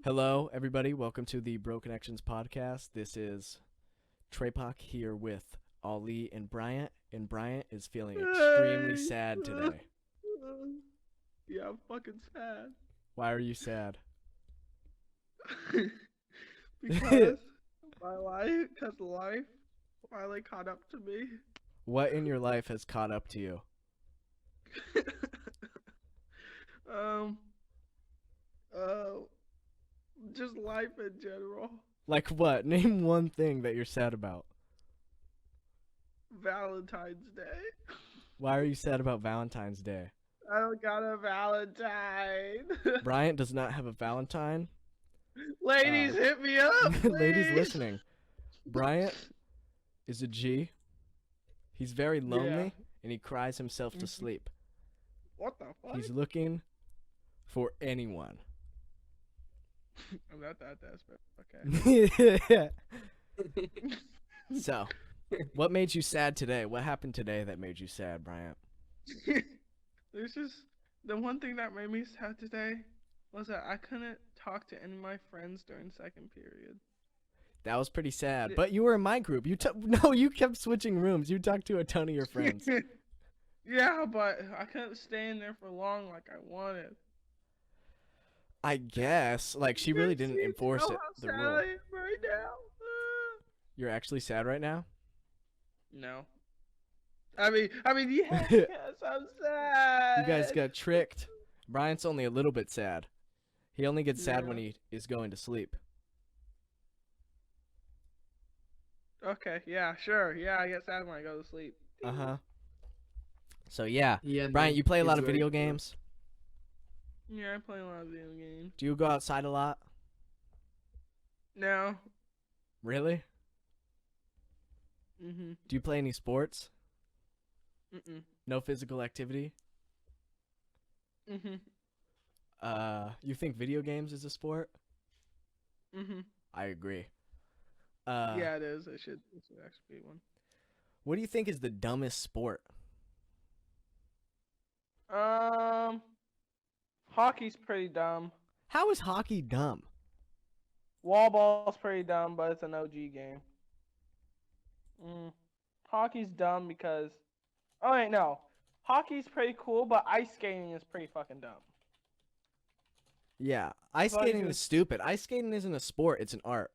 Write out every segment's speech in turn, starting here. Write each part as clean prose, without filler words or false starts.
Hello, everybody. Welcome to the Bro Connections podcast. This is Treypock here with Ali and Bryant is feeling extremely Hey. sad today. Yeah, I'm fucking sad. Why are you sad? because life finally caught up to me. What in your life has caught up to you? um, uh, just life in general. Like what? Name one thing that you're sad about. Valentine's Day. Why are you sad about Valentine's Day? I don't got a Valentine. Bryant does not have a Valentine. Ladies, hit me up, Ladies please. listening. Bryant is a G. He's very lonely and he cries himself to sleep. What the fuck? He's looking for anyone. I'm not that desperate. Okay. So, what made you sad today? What happened today that made you sad, Bryant? There's just the one thing that made me sad today was that I couldn't talk to any of my friends during second period. That was pretty sad. But you were in my group. You kept switching rooms. You talked to a ton of your friends. Yeah, but I couldn't stay in there for long like I wanted. I guess, like, she really didn't enforce You know the how sad rule. I am right now. You're actually sad right now? No. I mean, yes, I'm sad. You guys got tricked. Bryant's only a little bit sad. He only gets sad when he is going to sleep. Okay, yeah, sure. Yeah, I get sad when I go to sleep. Uh-huh. So, yeah. Yeah, Bryant, you play a lot of it's very video cool. games? Yeah, I play a lot of video games. Do you go outside a lot? No. Really? Mhm. Do you play any sports? Mm-mm. No physical activity? Mhm. You think video games is a sport? Mhm. I agree. Yeah, it is. It should actually be one. What do you think is the dumbest sport? Hockey's pretty dumb. How is hockey dumb? Wall ball's pretty dumb, but it's an OG game. Hockey's dumb because. Oh wait, no. Hockey's pretty cool, but ice skating is pretty fucking dumb. Yeah, ice Like skating it- is stupid. Ice skating isn't a sport, it's an art.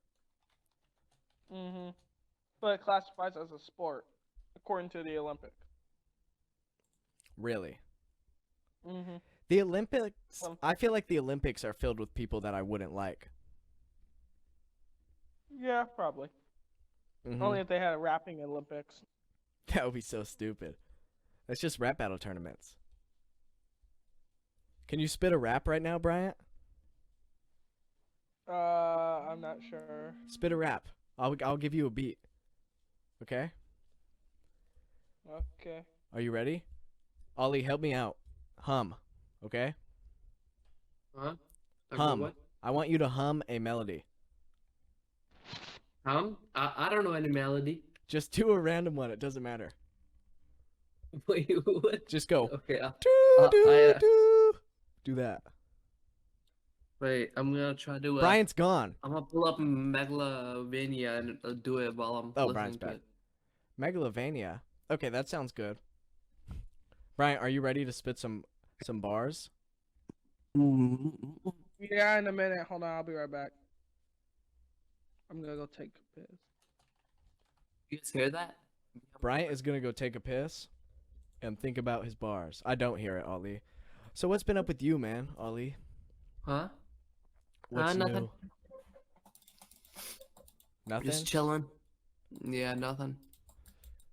But it classifies as a sport, according to the Olympics. Really. Mhm. The Olympics, I feel like the Olympics are filled with people that I wouldn't like. Yeah, probably. Mhm. Only if they had a rapping Olympics. That would be so stupid. That's just rap battle tournaments. Can you spit a rap right now, Bryant? I'm not sure. Spit a rap. I'll give you a beat. Okay? Okay. Are you ready? Ollie, help me out. Hum. Okay? Huh? Okay, Hum. What? I want you to hum a melody. I don't know any melody. Just do a random one. It doesn't matter. Wait, what? Just go. Okay. Doo, doo, I- doo. Do that. Wait, I'm gonna try to. Brian's gone. I'm gonna pull up Megalovania and do it while I'm Oh, listening Brian's to back. it. Megalovania. Okay, that sounds good. Brian, are you ready to spit some bars? Yeah, in a minute. Hold on, I'll be right back. I'm gonna go take a piss. You guys hear that? Bryant is gonna go take a piss and think about his bars. I don't hear it, Ollie. So what's been up with you, man, Ollie? Huh? What's Nothing. new? Nothing? Just chilling. Yeah, nothing.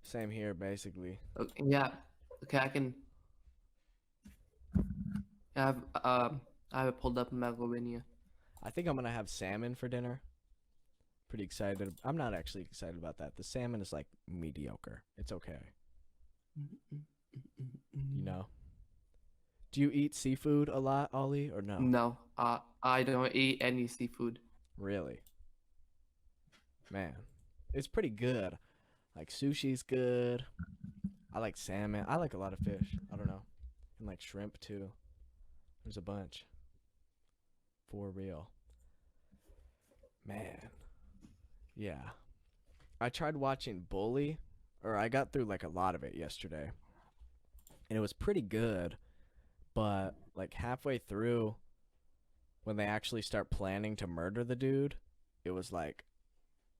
Same here, basically. Okay, yeah. Okay, I can. I have pulled up Megalovania. I think I'm gonna have salmon for dinner. Pretty excited. I'm not actually excited about that. The salmon is like mediocre. It's okay. You know? Do you eat seafood a lot, Ollie, or no? No, I don't eat any seafood. Really? Man, it's pretty good. Like sushi's good. I like salmon. I like a lot of fish. I don't know. And like shrimp too. There's a bunch. For real. Man, yeah. I tried watching Bully, or I got through like a lot of it yesterday, and it was pretty good. But like halfway through, when they actually start planning to murder the dude, it was like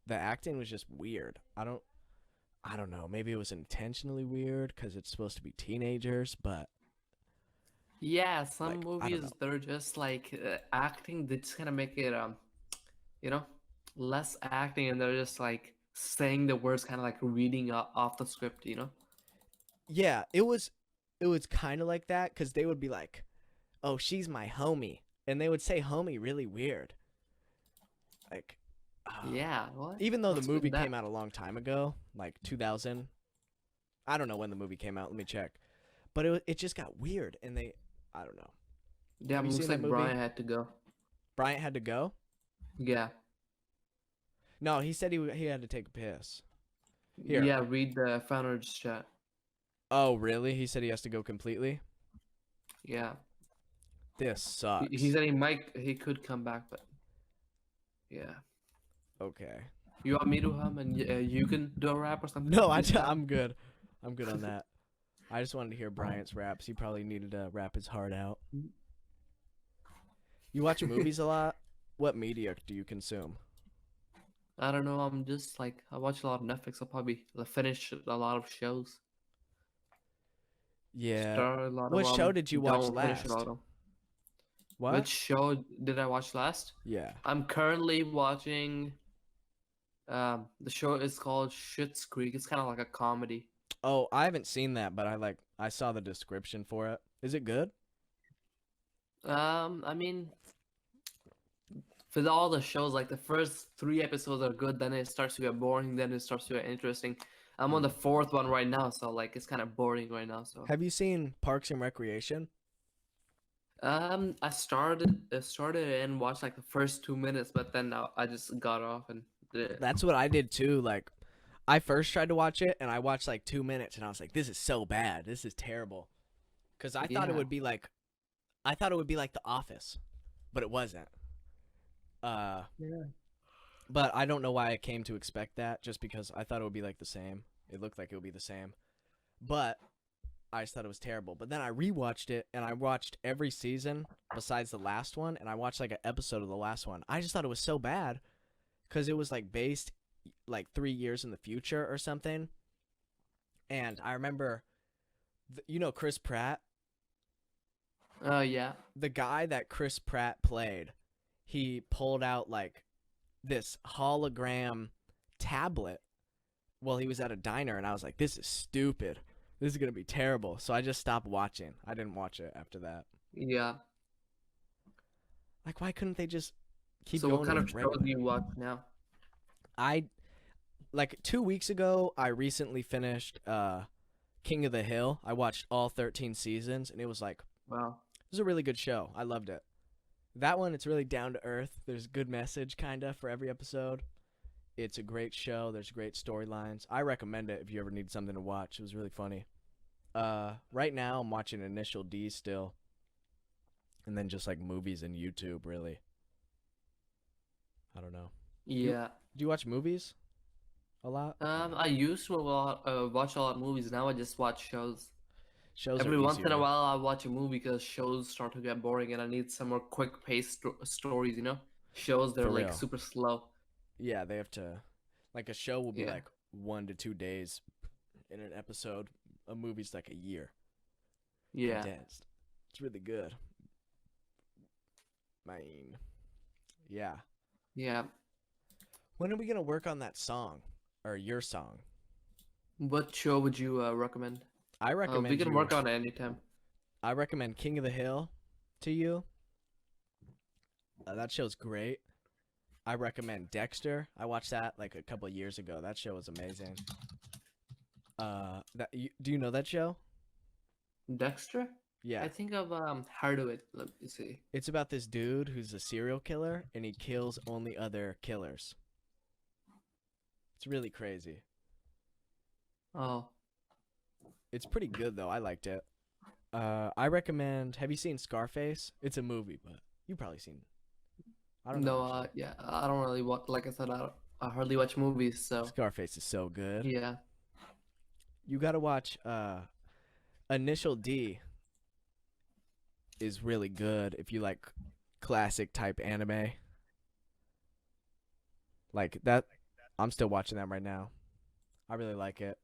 the acting was just weird. I don't know. Maybe it was intentionally weird because it's supposed to be teenagers, but Yeah, some like I don't movies know. they're just like acting. They just kind of make it you know, less acting, and they're just like saying the words, kind of like reading off the script. Yeah, it was kind of like that because they would be like, "Oh, she's my homie," and they would say "homie" really weird. Like, oh. Yeah, what? Even though the What's movie with that? came out a long time ago, like 2000, I don't know when the movie came out. Let me check. But it just got weird, and I don't know. Yeah, Have you looks seen that like movie? Brian had to go. Bryant had to go. Yeah, No, he said he had to take a piss. Here. yeah. Read the founder's chat. Oh, really? He said he has to go completely. Yeah, This he sucks. said he could come back, but yeah. Okay. You want me to hum and you can do a rap or something? No, Freestyle? I'm good. I'm good on that. I just wanted to hear Bryant's raps. He probably needed to rap his heart out. You watch movies a lot? What media do you consume? I don't know. I'm just like I watch a lot of Netflix. I'll probably finish a lot of shows. Yeah. Start a lot of What show them. did you watch Don't finish a lot of last? them. What? Which show did I watch last? Yeah. I'm currently watching. The show is called Schitt's Creek. It's kind of like a comedy. Oh, I haven't seen that, but I saw the description for it. Is it good? I mean, for all the shows, like the first 3 episodes are good, then it starts to get boring, then it starts to get interesting. I'm on the fourth one right now, so like it's kind of boring right now. So Have you seen Parks and Recreation? I started and watched like the first 2 minutes, but then I just got off and did it. That's what I did too. Like, I first tried to watch it, and I watched like 2 minutes, and I was like, "This is so bad. This is terrible." Because I thought it Yeah, would be like, I thought it would be like The Office, but it wasn't. Uh, yeah, but I don't know why I came to expect that. Just because I thought it would be like the same. It looked like it would be the same, but I just thought it was terrible. But then I rewatched it, and I watched every season besides the last one, and I watched like an episode of the last one. I just thought it was so bad because it was like based like 3 years in the future or something. And I remember, you know, Chris Pratt, yeah, the guy that Chris Pratt played, he pulled out like this hologram tablet while he was at a diner, and I was like, "This is stupid. This is gonna be terrible." So I just stopped watching. I didn't watch it after that. yeah. Like, why couldn't they just keep So what going kind of with shows regular? do you watch now? I like 2 weeks ago. I recently finished King of the Hill. I watched all 13 seasons, and it was like Wow. it was a really good show. I loved it. That one, it's really down to earth. There's a good message, kinda, for every episode. It's a great show. There's great storylines. I recommend it if you ever need something to watch. It was really funny. Right now I'm watching Initial D still, and then just like movies and YouTube. Really, I don't know. Yeah. Do you watch movies a lot? Or no? I used to watch a lot of movies. Now I just watch shows. Shows are Every once in a easier. while, I watch a movie because shows start to get boring, and I need some more quick-paced stories. Shows they're For like real. super slow. Yeah, they have to. Like a show will be Yeah. like 1 to 2 days in an episode. A movie's like a year Yeah. condensed. It's really good. I mean, yeah. Yeah. When are we gonna work on that song or your song? What show would you recommend? I We recommend can you. work on it anytime. I recommend King of the Hill to you. That show's great. I recommend Dexter. I watched that like a couple of years ago. That show was amazing. Do you know that show? Dexter? Yeah. I think I've heard of it. Let me see. It's about this dude who's a serial killer and he kills only other killers. It's really crazy. Oh, It's pretty good though. I liked it. I recommend. Have you seen Scarface? It's a movie, but you've probably seen. I don't know. No, Actually. yeah, I don't really watch. Like I said, I hardly watch movies, so Scarface is so good. yeah. You gotta watch Initial D is really good if you like classic type anime. Like that I'm still watching that right now. I really like it.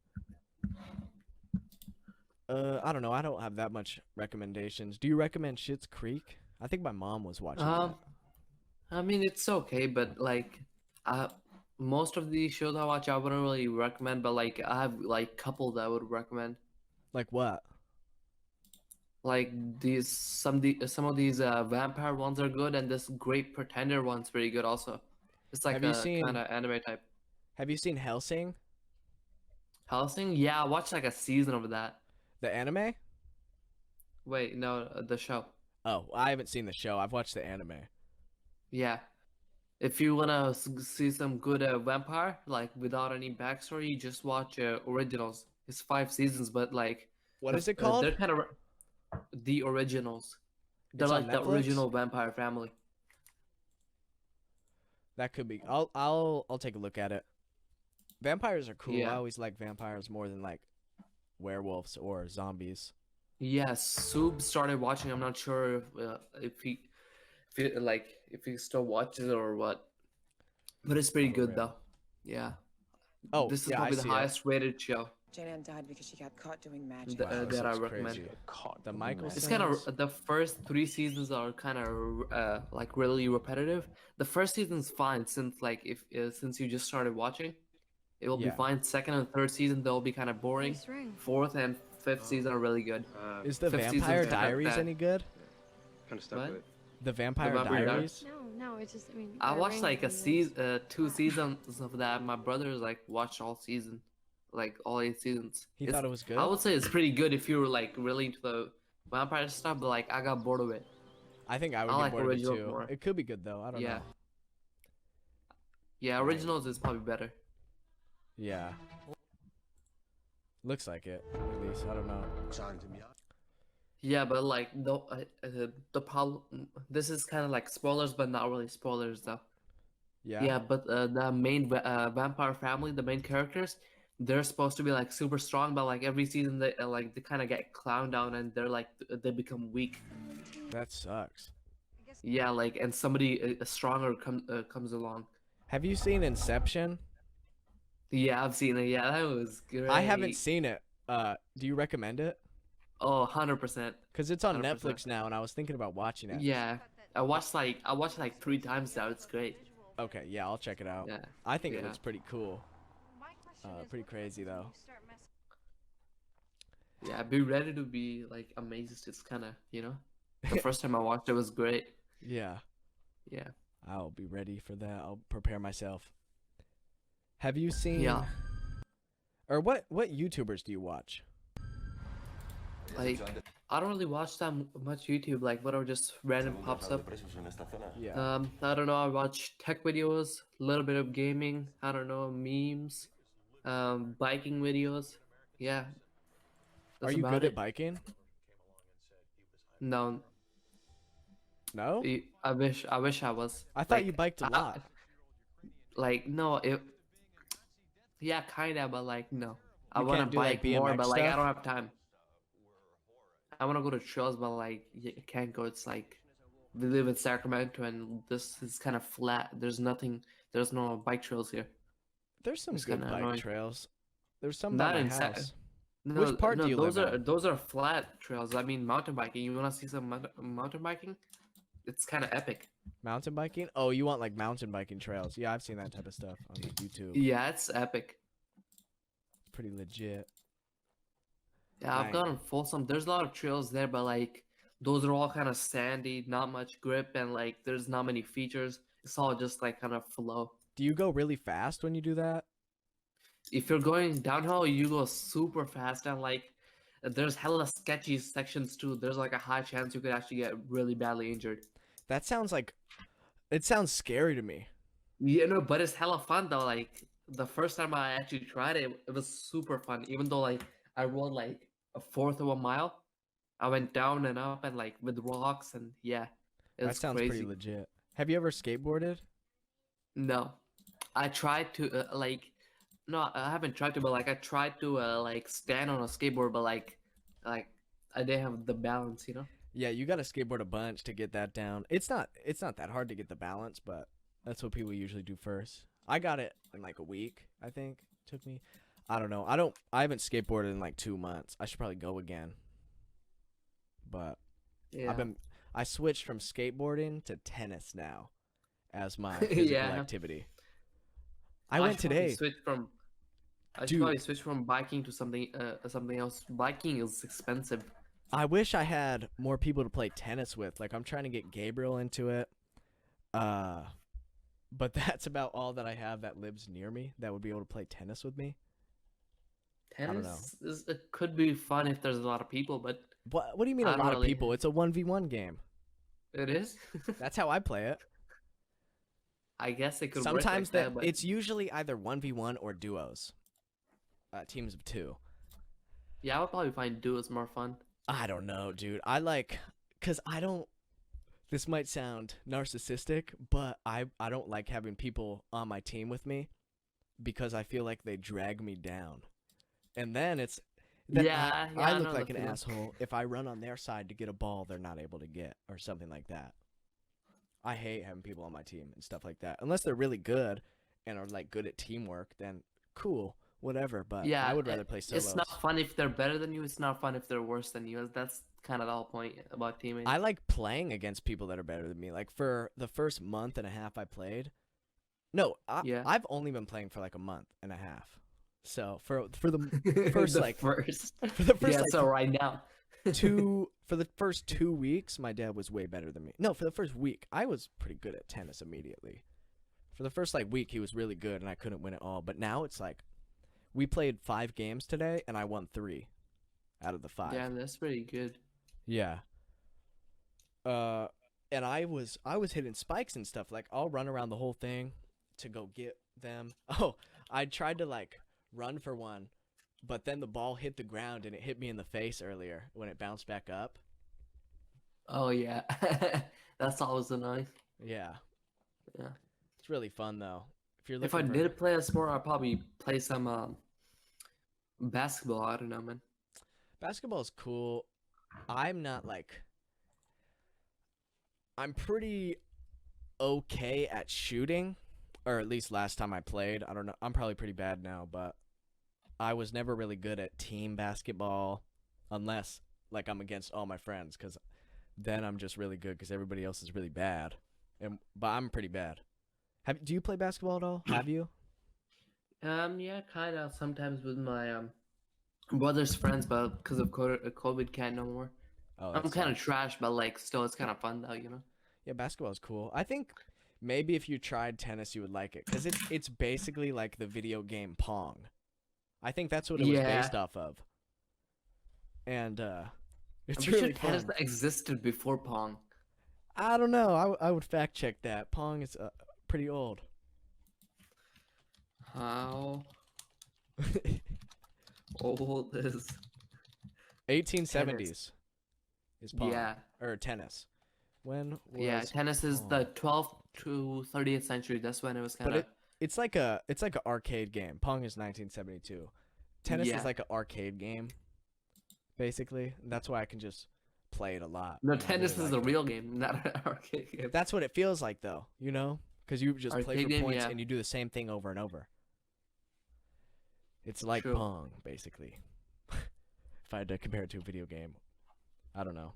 I don't know. I don't have that much recommendations. Do you recommend Schitt's Creek? I think my mom was watching Um, that. I mean, it's okay, but like, uh, most of the shows I watch, I wouldn't really recommend. But like, I have like couple that I would recommend. Like what? Like some of these vampire ones are good, and this Great Pretender one's pretty good also. It's like Have you a kind seen of anime type. Hellsing? Helsing? Yeah, I watched like a season of that. The anime? Wait, no, the show. Oh, I haven't seen the show. I've watched the anime. Yeah. If you wanna see some good vampire, like without any backstory, just watch originals. It's 5 seasons, but like What is it called? they're kind of the originals. They're It's on like the Netflix? original vampire family. That could be. I'll take a look at it. Vampires are cool. I Yeah. always like vampires more than like werewolves or zombies. Yeah, Sub started watching. I'm not sure if he still watches it or what, but it's pretty Oh, good really? though. Yeah, Oh, this is yeah, I probably the see it. highest rated show Jane Ann died because she got caught doing magic. th- Wow, this that I looks recommend. crazy. The Michael It's kind Sons? of the first 3 seasons are kind of like really repetitive. The first season's fine since like if since you just started watching, it will be Yeah. fine. Second and third season they'll be kind of boring. Nice ring. Fourth and fifth season are really good. Is the Fifth season's Vampire kind of Diaries bad. any good? Kind of stuck What? with it. The Vampire Vampire Diaries? No, it's just, I mean. I that watched ring like a thing is- season, 2 seasons of that. My brother's like watched all season, like all 8 seasons. He It's- thought it was good? I would say it's pretty good if you were like really into the vampire stuff, but like I got bored of it. I think I would I get like bored of it original too. more. It could be good though. I don't Yeah. know. Yeah, Right. originals is probably better. Yeah. Looks like it, at least. I don't know. Yeah, but like the problem. This is kind of like spoilers, but not really spoilers though. Yeah. Yeah, but the main vampire family, the main characters, they're supposed to be like super strong, but like every season they like they kind of get clowned down and they're like they become weak. That sucks. Yeah, like and somebody stronger comes along. Have you seen Inception? Yeah, I've seen it. Yeah, that was great. I haven't seen it. Do you recommend it? Oh, 100%. Because it's on 100%. Netflix now, and I was thinking about watching it. Yeah, I watched like 3 times now. It's great. Okay, yeah, I'll check it out. Yeah. I think it Yeah. looks pretty cool. Pretty crazy though. Yeah, be ready to be like amazed. It's kind of the first time I watched it was great. Yeah, Yeah. I'll be ready for that. I'll prepare myself. Have you seen? Yeah. Or what YouTubers do you watch? Like I don't really watch that much YouTube. Like whatever just random pops up. Yeah. I don't know. I watch tech videos, a little bit of gaming. I don't know, memes, biking videos. Yeah. Are That's you about good it. at biking? No, No. I wish I was. I thought Like, you biked a lot. Like no, yeah, kinda, but like no. I You want to can't do, like, bike more, BMX but like I stuff? don't have time. I want to go to trails, but like you can't go. It's like we live in Sacramento, and this is kind of flat. There's nothing. There's no bike trails here. There's some It's good kinda bike annoying. trails. There's some Not by my in Sa- house. No, Which part do no, you those live are in? those are flat trails. I mean, mountain biking. You want to see some mountain biking? It's kind of epic. Mountain biking? Oh, you want like mountain biking trails? Yeah, I've seen that type of stuff on YouTube. Yeah, it's epic. Pretty legit. Yeah, I've Right. gotten Folsom. There's a lot of trails there, but like those are all kind of sandy, not much grip, and like there's not many features. It's all just like kind of flow. Do you go really fast when you do that? If you're going downhill, you go super fast, and like there's hella sketchy sections too. There's like a high chance you could actually get really badly injured. That sounds like it sounds scary to me. Yeah, no, but it's hella fun though. Like the first time I actually tried it, it was super fun. Even though like I rode like a fourth of a mile, I went down and up and like with rocks and yeah, it That was sounds crazy. pretty legit. Have you ever skateboarded? No, I tried to no, I haven't tried to, but like I tried to like stand on a skateboard, but like I didn't have the balance, you know. Yeah, you got to skateboard a bunch to get that down. It's not that hard to get the balance, but that's what people usually do first. I got it in like a week, I think. Took me. I don't know. I haven't skateboarded in like 2 months. I should probably go again. But Yeah. I switched from skateboarding to tennis now as my physical Yeah. activity. I went should probably today. I should Dude. probably switch from biking to something else. Biking is expensive. I wish I had more people to play tennis with. Like I'm trying to get Gabriel into it. But that's about all that I have that lives near me that would be able to play tennis with me. don't know. Tennis it could be fun if there's a lot of people, but What do you mean I a don't lot of really- people? It's a 1v1 game. it is. That's how I play it. I guess it could Sometimes work like that, but it's usually either 1v1 or duos. Teams of 2. yeah, I would probably find duos more fun. I don't know, dude. Cuz I don't this might sound narcissistic, but I don't like having people on my team with me because I feel like they drag me down. And then Yeah, I I look know like the an feeling. asshole if I run on their side to get a ball they're not able to get or something like that. I hate having people on my team and stuff like that. Unless they're really good and are like good at teamwork, then cool, whatever. But Yeah, I would rather play solos. It's not fun if they're better than you. It's not fun if they're worse than you. That's kind of the whole point about teammates. I like playing against people that are better than me. Like for the first month and a half I played. No, Yeah. I've only been playing for like a month and a half. So for the first The like first. for the first Yeah, like so right now. for the first 2 weeks, my dad was way better than me. No, for the first week, I was pretty good at tennis immediately. For the first like week, he was really good, and I couldn't win it all. But now it's like, we played 5 games today, and I won 3 out of the 5. Yeah, that's pretty good. Yeah. And I was hitting spikes and stuff. Like I'll run around the whole thing to go get them. Oh, I tried to like run for one, but then the ball hit the ground and it hit me in the face earlier when it bounced back up. Oh yeah, that's always annoying. Yeah. Yeah. It's really fun though. If you're If looking I for... did play a sport, I'd probably play some basketball. I don't know, man. Basketball is cool. I'm not like... I'm pretty okay at shooting, or at least last time I played. I don't know. I'm probably pretty bad now, but I was never really good at team basketball unless like I'm against all my friends, because then I'm just really good because everybody else is really bad. But I'm pretty bad. Do you play basketball at all? Have you? Yeah, kind of. Sometimes with my brother's friends, but because of COVID, can't no more. Oh, I'm that kind of sucks. trash, but like still, it's kind of fun though, you know. Yeah, basketball is cool. I think maybe if you tried tennis, you would like it because it's basically like the video game Pong. I think that's what it was Yeah. based off of. And it's I'm really pretty sure tennis fun. existed before Pong. I don't know. I would fact check that. Pong is pretty old. How old is? 1870s is Pong. Yeah, Or tennis. When was yeah. Tennis is Pong? the 12th to 30th century. That's when it was kind But of. it's like an arcade game. Pong is 1972. Tennis Yeah. is like an arcade game, basically. That's why I can just play it a lot. No, and I tennis really is like a it. real game, not an arcade game. That's what it feels like, though. You know, because you just play Arcade for game, points yeah. and you do the same thing over and over. It's like True. Pong, basically. If I had to compare it to a video game, I don't know.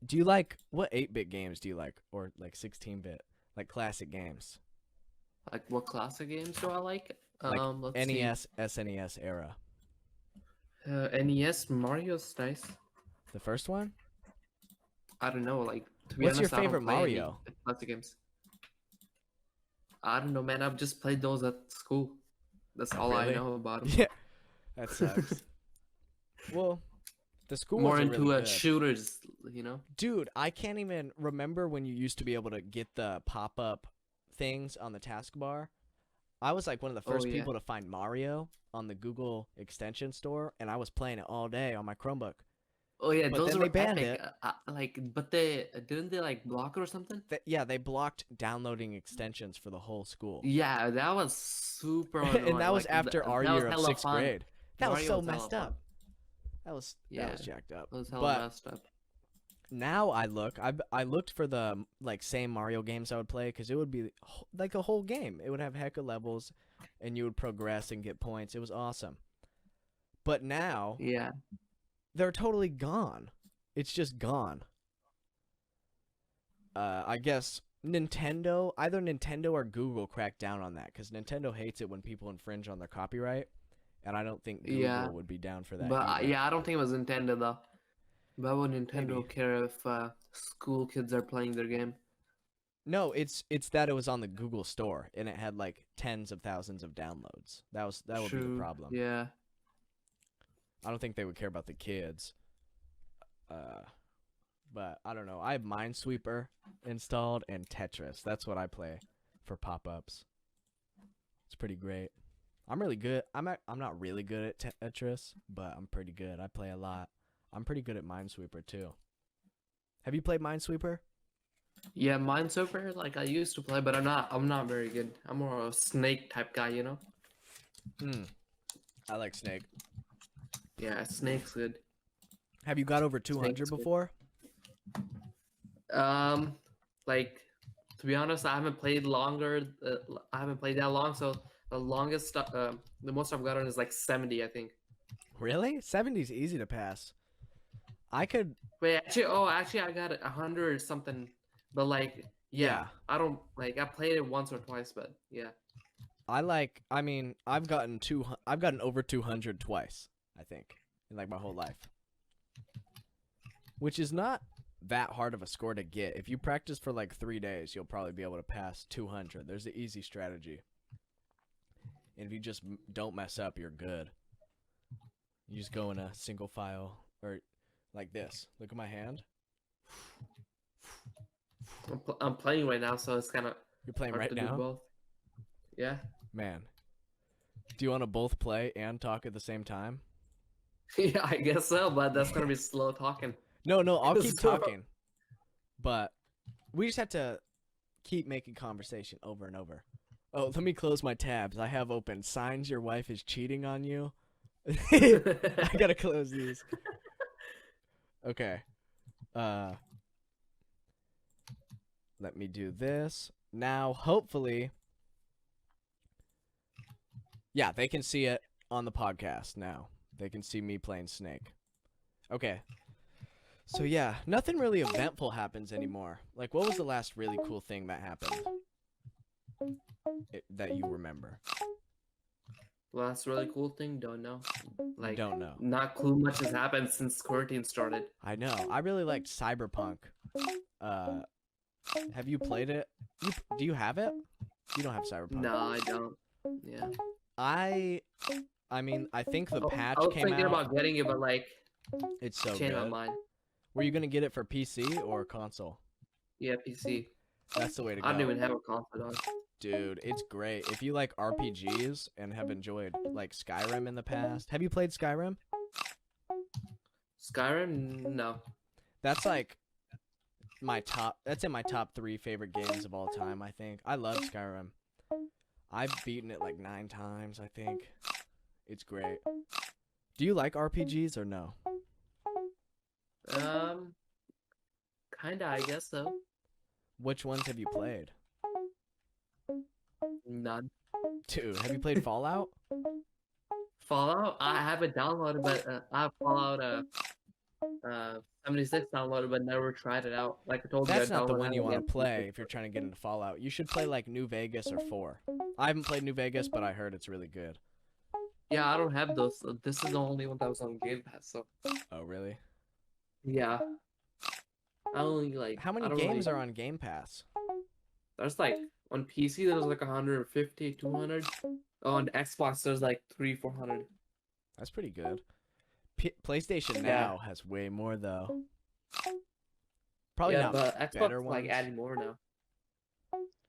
Do you like what 8-bit games do you like, or like 16-bit, like classic games, Like what classic games do I like? like Let's see. NES, SNES era? NES Mario's nice. The first one. I don't know, like to be What's your honest, I don't favorite play any Mario? classic games. I don't know, man. I've just played those at school. That's all I Really? know about them. Yeah, that sucks. Well, the school More ones are into really good. shooters, you know. Dude, I can't even remember when you used to be able to get the pop-up things on the taskbar. I was like one of the first yeah. people to find Mario on the Google extension store, and I was playing it all day on my Chromebook. Oh yeah, But those then were they banned epic. it. Like, but they didn't they like block it or something? Yeah, they blocked downloading extensions for the whole school. Yeah, that was super And annoying. that was Like, after our that was year of hella 6th fun. grade. That was Mario so was hella messed fun. up. That was Yeah, jacked up. that was hella But messed up. now I looked for the like same Mario games I would play because it would be like a whole game. It would have heck of levels, and you would progress and get points. It was awesome. But now Yeah. they're totally gone. It's just gone. I guess either Nintendo or Google cracked down on that because Nintendo hates it when people infringe on their copyright, and I don't think Google Yeah. would be down for that. But either. yeah, I don't think it was Nintendo though. Why would Nintendo Maybe. care if school kids are playing their game? No, it's that it was on the Google store and it had like tens of thousands of downloads. That would be the True. problem. Yeah. I don't think they would care about the kids. But I don't know. I have Minesweeper installed and Tetris. That's what I play for pop-ups. It's pretty great. I'm really good. I'm not really good at Tetris, but I'm pretty good. I play a lot. I'm pretty good at Minesweeper too. Have you played Minesweeper? Yeah, Minesweeper, like I used to play, but I'm not very good. I'm more of a Snake type guy, you know? I like Snake. Yeah, Snake's good. Have you got over 200 Snake's good. before? Like to be honest, I haven't played longer. I haven't played that long, so the longest, the most I've gotten is like 70, I think. Really? 70 is easy to pass. I could. Wait, actually, I got 100 or something, but like, yeah, I don't like. I played it once or twice, but yeah. I mean, I've gotten over 200 twice, I think, in like my whole life. Which is not that hard of a score to get. If you practice for like 3 days, you'll probably be able to pass 200. There's an easy strategy. And if you just don't mess up, you're good. You just go in a single file or like this. Look at my hand. I'm playing right now, so it's kind of You're playing hard right to do now? both. Yeah. Man. Do you want to both play and talk at the same time? Yeah, I guess so, but that's gonna be slow talking. No, I'll keep So- talking. But we just have to keep making conversation over and over. Oh, let me close my tabs. I have open signs your wife is cheating on you. I gotta close these. Okay. Let me do this. Now, hopefully. Yeah, they can see it on the podcast now. They can see me playing Snake. Okay. So yeah, nothing really eventful happens anymore. Like, what was the last really cool thing that happened? That you remember? Well, that's a really cool thing. Don't know. Like, Don't know. not cool much has happened since quarantine started. I know. I really liked Cyberpunk. Have you played it? Do you have it? You don't have Cyberpunk. No, I don't. Yeah. I mean, I think the patch I was came thinking out. about getting it, but like, It's so changed my good. mind. Were you gonna get it for PC or console? Yeah, PC. That's the way to go. I don't even have a console. Dude, it's great. If you like RPGs and have enjoyed like Skyrim in the past. Have you played Skyrim? Skyrim? No. That's like that's in my top 3 favorite games of all time, I think. I love Skyrim. I've beaten it like 9 times, I think. It's great. Do you like RPGs or no? Kinda, I guess so. Which ones have you played? None. Dude, have you played Fallout? Fallout? I have it downloaded, but I have Fallout 76 downloaded, but never tried it out. Like I told you, That's I not the downloaded one it you want again. to play if you're trying to get into Fallout. You should play like New Vegas or 4. I haven't played New Vegas, but I heard it's really good. Yeah, I don't have those. So this is the only one that was on Game Pass. So Oh, really? yeah, I only like. How many games are on Game Pass? There's like on PC there's like 150, 200. On Xbox there's like 300-400. That's pretty good. PlayStation Yeah. Now has way more though. Probably Yeah, not but Xbox better is like ones. adding more now.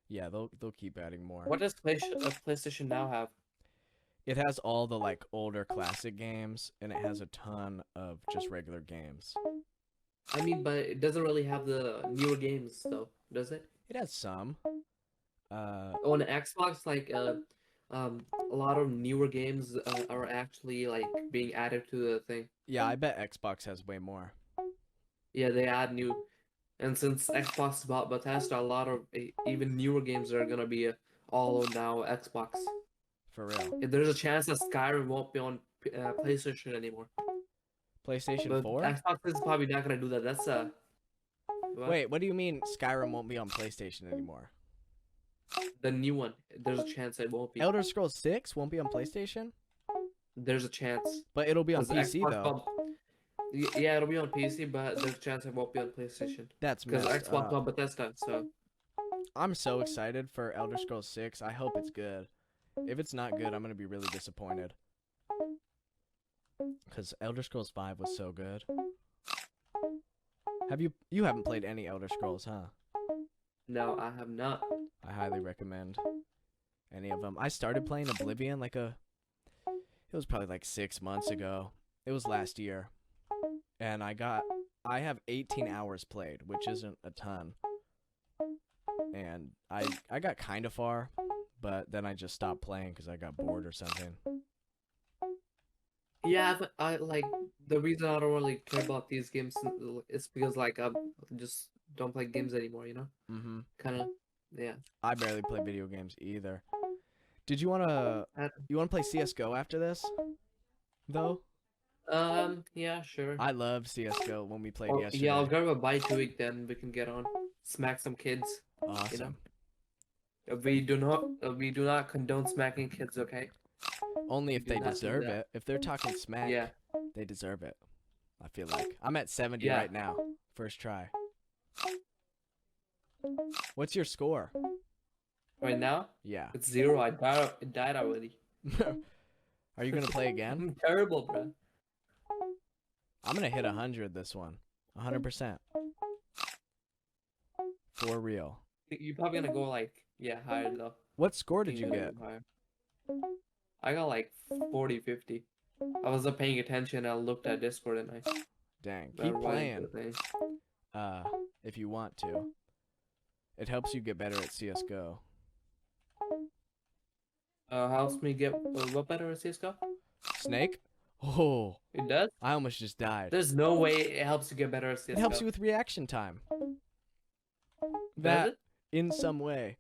Yeah, they'll keep adding more. What does PlayStation Now have? It has all the like older classic games, and it has a ton of just regular games. I mean, but it doesn't really have the newer games, though, does it? It has some. On Xbox, like a lot of newer games are actually like being added to the thing. Yeah, I bet Xbox has way more. Yeah, they add new, and since Xbox bought Bethesda, a lot of even newer games are gonna be all on now Xbox. For real. There's a chance that Skyrim won't be on PlayStation anymore. PlayStation But 4? Xbox is probably not gonna do that. That's what? Wait, what do you mean Skyrim won't be on PlayStation anymore? The new one. There's a chance it won't be. Elder Scrolls 6 won't be on PlayStation? There's a chance. But it'll be on 'Cause PC Xbox though. bought- Yeah, it'll be on PC, but there's a chance it won't be on PlayStation. That's Because messed Xbox up. bought Bethesda, so I'm so excited for Elder Scrolls 6. I hope it's good. If it's not good, I'm going to be really disappointed. Cuz Elder Scrolls 5 was so good. You haven't played any Elder Scrolls, huh? no, I have not. I highly recommend any of them. I started playing Oblivion it was probably like 6 months ago. It was last year. And I have 18 hours played, which isn't a ton. And I got kind of far, but then I just stopped playing because I got bored or something. Yeah, but I like the reason I don't really care about these games is because like I just don't play games anymore, you know? Mm-hmm. Kind of, yeah. I barely play video games either. Did you want to play CS:GO after this? Though? Yeah, sure. I loved CS:GO when we played yesterday. Yeah, I'll grab a bite to it, then we can get on. Smack some kids. Awesome. You know? We do not condone smacking kids, okay? Only if do they not do deserve that. it. If they're talking smack, Yeah. they deserve it. I feel like. I'm at 70 Yeah. right now. First try. What's your score? Right now, Yeah. it's 0. I died already. Are you going to play again? I'm terrible, bro. I'm going to hit 100 this one. 100%. For real. You're probably gonna go like, yeah, higher though. What score did Think you you're get? gonna go higher. I got like 40, 50. I wasn't paying attention. I looked at Discord and I Dang. I Keep read playing. the thing. If you want to. It helps you get better at CS:GO. Helps me get what better at CS:GO? Snake? Oh, It does. I almost just died. There's no way it helps you get better at CS:GO. It helps you with reaction time. Does That, it? in some way,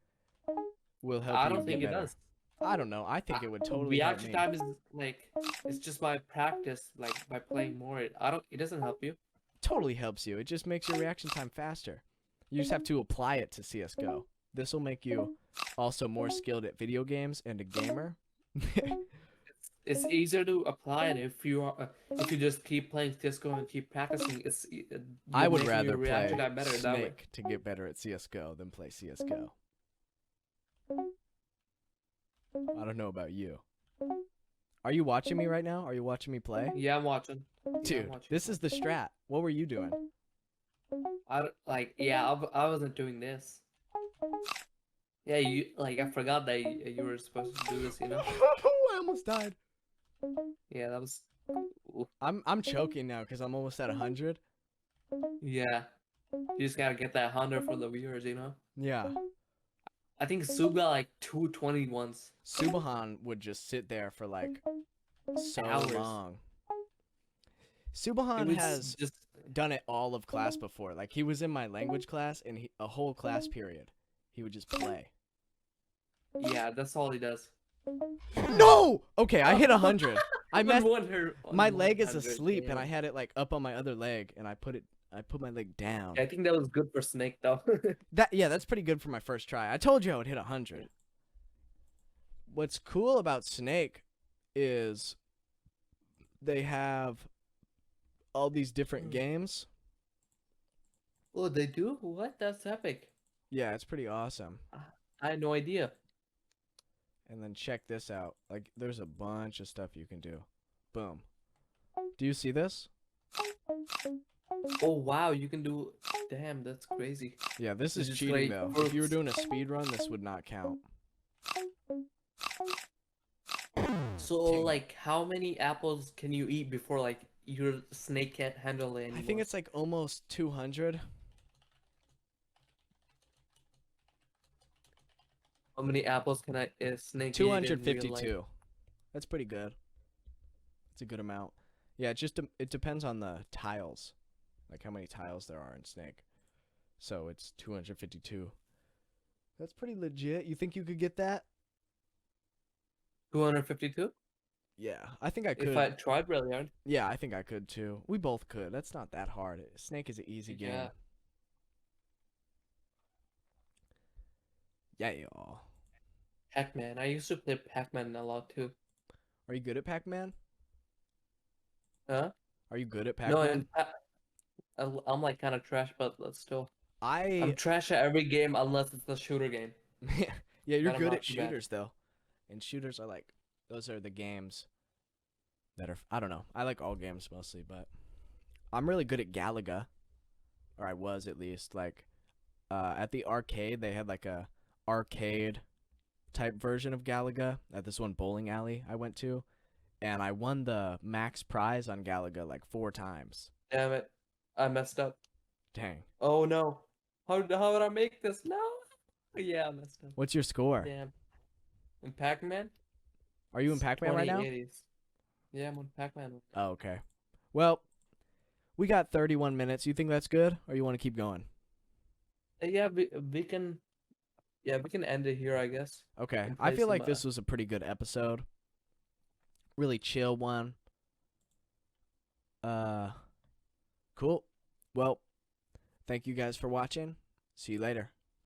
will help I you don't think get it better. does. I don't know. I think it would totally help Reaction me. time is like it's just by practice, like by playing more. It doesn't help you. Totally helps you. It just makes your reaction time faster. You just have to apply it to CS:GO. This will make you also more skilled at video games and a gamer. It's easier to apply it if you just keep playing CS:GO and keep practicing. I you're would making rather your reaction play time better that way. Snake to get better at CS:GO than play CS:GO. I don't know about you. Are you watching me right now? Are you watching me play? Yeah, I'm watching. Yeah, I'm Dude, watching. this is the strat. What were you doing? I wasn't doing this. Yeah, I forgot that you were supposed to do this, you know? I almost died. Yeah, that was. I'm choking now because I'm almost at 100. Yeah. You just gotta get that 100 for the viewers, you know? Yeah. I think Sue got like 220 once. Subahan would just sit there for like so Hours. long. It Subahan was has just. done it all of class before. Like he was in my language class and a whole class period, he would just play. Yeah, that's all he does. No! Okay, I hit 100. I On messed. on My leg is 100, asleep and yeah. I had it like up on my other leg and I put my leg down. Yeah, I think that was good for Snake though. That's pretty good for my first try. I told you I would hit 100. What's cool about Snake is they have all these different games. Oh, they do? What? That's epic. Yeah, it's pretty awesome. I had no idea. And then check this out. Like there's a bunch of stuff you can do. Boom. Do you see this? Oh wow, you can do. Damn, that's crazy. Yeah, this is Just cheating like though. If you were doing a speed run, this would not count. So Dang. like, how many apples can you eat before like your snake can't handle it anymore? I think it's like almost 200. How many apples can a snake eat in real life? 252. That's pretty good. It's a good amount. Yeah, it depends on the tiles, like how many tiles there are in Snake. So it's 252. That's pretty legit. You think you could get that? 252? Yeah, I think I could. If I tried really hard. Yeah, I think I could too. We both could. That's not that hard. Snake is an easy game. Yeah. Yeah, y'all. Pac-Man. I used to play Pac-Man a lot too. Are you good at Pac-Man? Huh? Are you good at No, Pac-Man? I'm like kind of trash, but still. I'm I trash at every game unless it's a shooter game. yeah, you're Kinda good not at too bad. shooters though. And shooters are like those are the games that are I don't know. I like all games mostly, but I'm really good at Galaga. Or I was at least like at the arcade they had like a arcade type version of Galaga at this one bowling alley I went to, and I won the max prize on Galaga like 4 times. Damn it. I messed up. Dang. Oh no. How would I make this? No. Yeah, I messed up. What's your score? Damn. In Pac-Man? Are you in Pac-Man right now? 2080s. Yeah, I'm on Pac-Man. Oh, okay. Well, we got 31 minutes. You think that's good, or you want to keep going? Yeah, we can. Yeah, we can end it here, I guess. Okay. And I play feel like some, this was a pretty good episode. Really chill one. Cool. Well, thank you guys for watching. See you later.